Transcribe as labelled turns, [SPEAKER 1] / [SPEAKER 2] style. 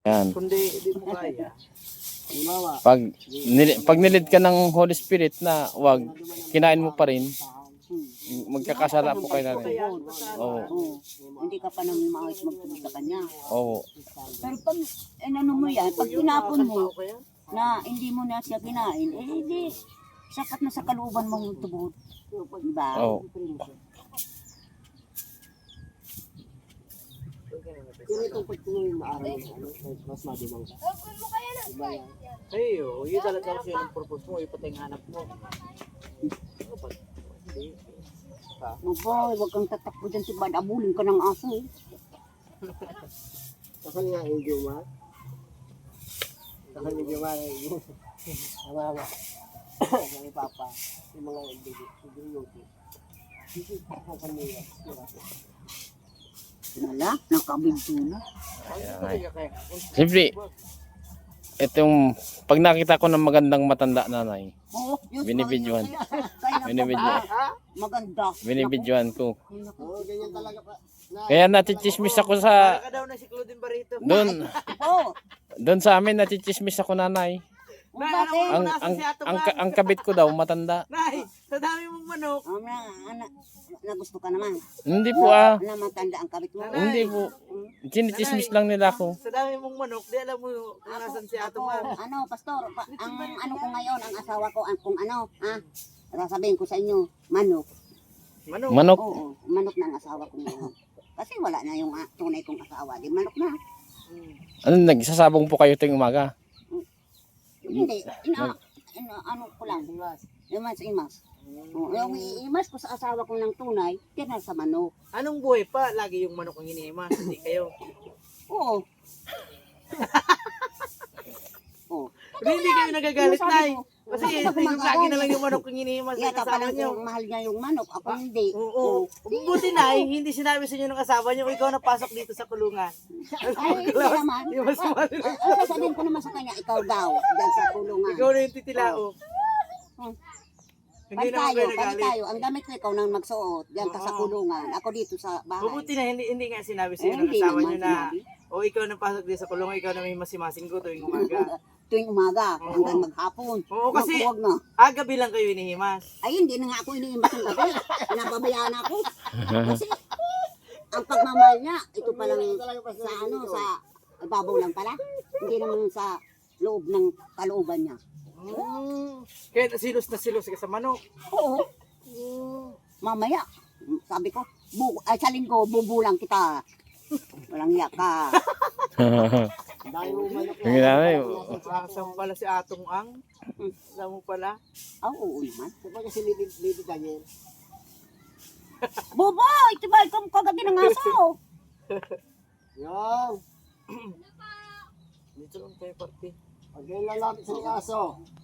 [SPEAKER 1] Yan.
[SPEAKER 2] Kundi hindi mo kaya. Halimbawa,
[SPEAKER 1] Pag nilid ka ng Holy Spirit na wag, kinain mo pa rin, magkakasala po kayo na rin. Oo.
[SPEAKER 3] Hindi ka pa naman maayos magtuloy sa kanya.
[SPEAKER 1] Oo.
[SPEAKER 3] Pero pag, ano mo yan, pag tinapon mo, na hindi mo na siya kinain, eh hindi, sapat na sa kalooban mong tubod. Diba?
[SPEAKER 1] Oo.
[SPEAKER 2] pero itong pagtingin yung maaral mo, mas madumang ka. Ay, yun talaga kasi yung purpose mo, yung hanap mo. Hindi.
[SPEAKER 3] Maboy, huwag kang tatakbo dyan si Bad. Abulin ka ng aso eh.
[SPEAKER 2] Kasi nga yung Juma. Kasi yung Juma na yung mama. Yung Papa. Yung mga indugo. Ang kanila.
[SPEAKER 3] Wala, nakabinto na.
[SPEAKER 1] Siyempre, itong pag nakita ko ng magandang matanda nanay,
[SPEAKER 3] Oo, Diyos,
[SPEAKER 1] binibidyohan.
[SPEAKER 3] kaya
[SPEAKER 1] Binibidyohan.
[SPEAKER 3] maganda.
[SPEAKER 1] Binibidyohan ko.
[SPEAKER 2] Oo, ganyan talaga pa.
[SPEAKER 1] Kaya natitsismis ako sa
[SPEAKER 2] Ka daw na si Claudine Barito.
[SPEAKER 1] doon sa amin natitsismis ako nanay.
[SPEAKER 3] Bakit?
[SPEAKER 1] Ang kabit ko daw matanda.
[SPEAKER 2] Nay, sa dami mong manok.
[SPEAKER 3] Na gusto ka naman.
[SPEAKER 1] Hindi po ah.
[SPEAKER 3] Na matanda ang kabit mo.
[SPEAKER 1] Hindi po. Sinichismis lang nila ako.
[SPEAKER 2] Sa dami mong manok, di alam mo kung nasan si Ato Ma.
[SPEAKER 3] Ano, pastor, ang ano ko ngayon, ang asawa ko, kung ano, sasabihin ko sa inyo, manok.
[SPEAKER 2] Manok.
[SPEAKER 1] Manok.
[SPEAKER 3] Oo, manok na ang asawa ko ngayon. Kasi wala na yung tunay kong asawa, di manok na.
[SPEAKER 1] Ano nagsasabong po kayo tuwing umaga?
[SPEAKER 3] Hindi, ano ko lang, imas. Yung imas ko sa asawa ko ng tunay, tinal sa manok.
[SPEAKER 2] Anong buhay pa? Lagi yung manok ang iniimas, hindi kayo.
[SPEAKER 3] Oo. Oo.
[SPEAKER 2] Pero hindi kayo nagagalit, Nay. Kasi yung lagi na lang yung manok ang iniimas
[SPEAKER 3] Kaya
[SPEAKER 2] ng
[SPEAKER 3] ka
[SPEAKER 2] asawa
[SPEAKER 3] palang
[SPEAKER 2] niyo.
[SPEAKER 3] mahal niya yung manok, ako hindi.
[SPEAKER 2] Oo. Buti, Nay, hindi sinabi sa inyo ng asawa niyo, ikaw napasok dito sa kulungan.
[SPEAKER 3] Ay, hindi naman.
[SPEAKER 2] Yung mas mahal.
[SPEAKER 3] Sasabihin ko naman sa kanya, ikaw daw, dyan sa kulungan.
[SPEAKER 2] Ikaw na yung titilao. Hindi naman kayo
[SPEAKER 3] Pati
[SPEAKER 2] nagalit.
[SPEAKER 3] tayo, ang damit ko ikaw nang magsuot, dyan ka sa kulungan, ako dito sa bahay.
[SPEAKER 2] Mabuti na, hindi nga sinabi sa inyo ng
[SPEAKER 3] Hindi
[SPEAKER 2] asawa
[SPEAKER 3] naman
[SPEAKER 2] niyo na,
[SPEAKER 3] sinabi.
[SPEAKER 2] o ikaw napasok dito sa kulungan, ikaw na may masimasing ko tuwing umaga.
[SPEAKER 3] Tuwing umaga,
[SPEAKER 2] Oo.
[SPEAKER 3] hanggang maghapon.
[SPEAKER 2] Oo, kasi-
[SPEAKER 3] Huwag na.
[SPEAKER 2] Gabi lang kayo inihimas.
[SPEAKER 3] Ay, hindi na nga ako iniimbas ng gabi. Pinababayaan ako. Kasi, ang pagmamahal niya, ito pa lang sa sa ibabaw lang pala. Hindi naman sa loob ng kalooban niya.
[SPEAKER 2] Kaya silos na silos ka sa manok.
[SPEAKER 3] Oo. Mamaya, sabi ko, sa linggo, bubulang kita. Walang hiya ka.
[SPEAKER 2] Dahil mo manok
[SPEAKER 1] Yung nanay,
[SPEAKER 2] Saan pala si Atong Ang? Saan mo pala?
[SPEAKER 3] Oo naman.
[SPEAKER 2] Saan kasi Lady Daniel?
[SPEAKER 3] Boboy, diba ikaw kagabi ng aso?
[SPEAKER 2] Yan. Dito lang tayo party. Pag yan lalapit sa aso.